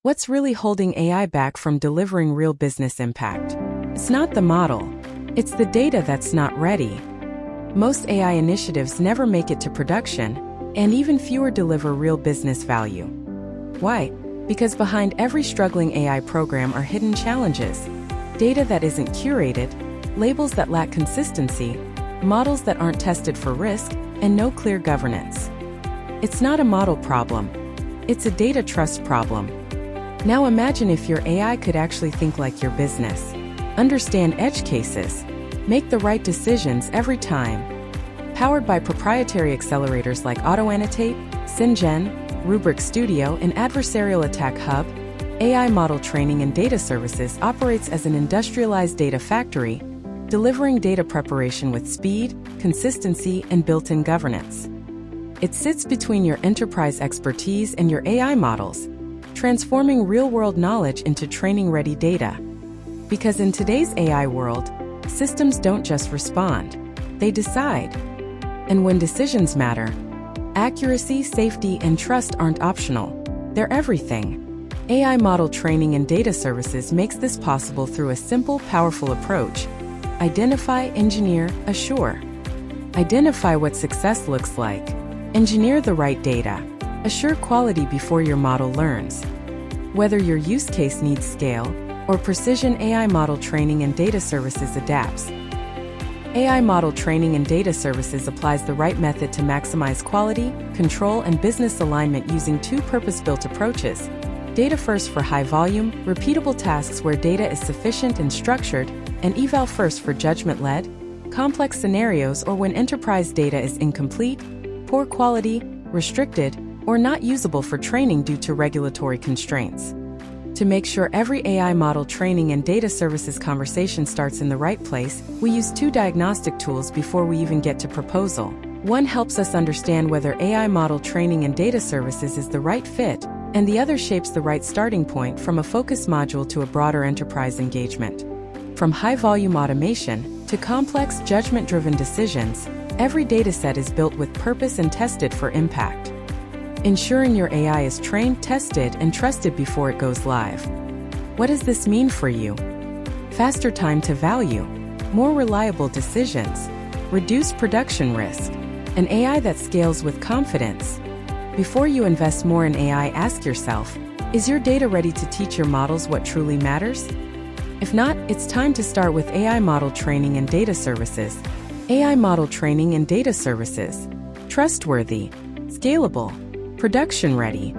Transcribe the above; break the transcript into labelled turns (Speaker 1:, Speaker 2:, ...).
Speaker 1: What's really holding AI back from delivering real business impact? It's not the model. It's the data that's not ready. Most AI initiatives never make it to production, and even fewer deliver real business value. Why? Because behind every struggling AI program are hidden challenges. Data that isn't curated, labels that lack consistency, models that aren't tested for risk, and no clear governance. It's not a model problem. It's a data trust problem. Now imagine if your AI could actually think like your business, understand edge cases, make the right decisions every time. Powered by proprietary accelerators like AutoAnnotate, SynGen, Rubric Studio, and Adversarial Attack Hub, AI Model Training and Data Services operates as an industrialized data factory, delivering data preparation with speed, consistency, and built-in governance. It sits between your enterprise expertise and your AI models, transforming real-world knowledge into training-ready data. Because in today's AI world, systems don't just respond, they decide. And when decisions matter, accuracy, safety, and trust aren't optional. They're everything. AI Model Training and Data Services makes this possible through a simple, powerful approach. Identify, engineer, assure. Identify what success looks like. Engineer the right data. Assure quality before your model learns. Whether your use case needs scale or precision, AI Model Training and Data Services adapts. AI Model Training and Data Services applies the right method to maximize quality, control, and business alignment using two purpose-built approaches. Data first for high-volume, repeatable tasks where data is sufficient and structured, and eval first for judgment-led, complex scenarios or when enterprise data is incomplete, poor quality, restricted, or not usable for training due to regulatory constraints. To make sure every AI Model Training and Data Services conversation starts in the right place, we use two diagnostic tools before we even get to proposal. One helps us understand whether AI Model Training and Data Services is the right fit, and the other shapes the right starting point from a focus module to a broader enterprise engagement. From high-volume automation to complex, judgment-driven decisions, every dataset is built with purpose and tested for impact. Ensuring your AI is trained, tested, and trusted before it goes live. What does this mean for you? Faster time to value, more reliable decisions, reduced production risk, an AI that scales with confidence. Before you invest more in AI, ask yourself, is your data ready to teach your models what truly matters? If not, it's time to start with AI Model Training and Data Services. AI Model Training and Data Services. Trustworthy, scalable, production ready.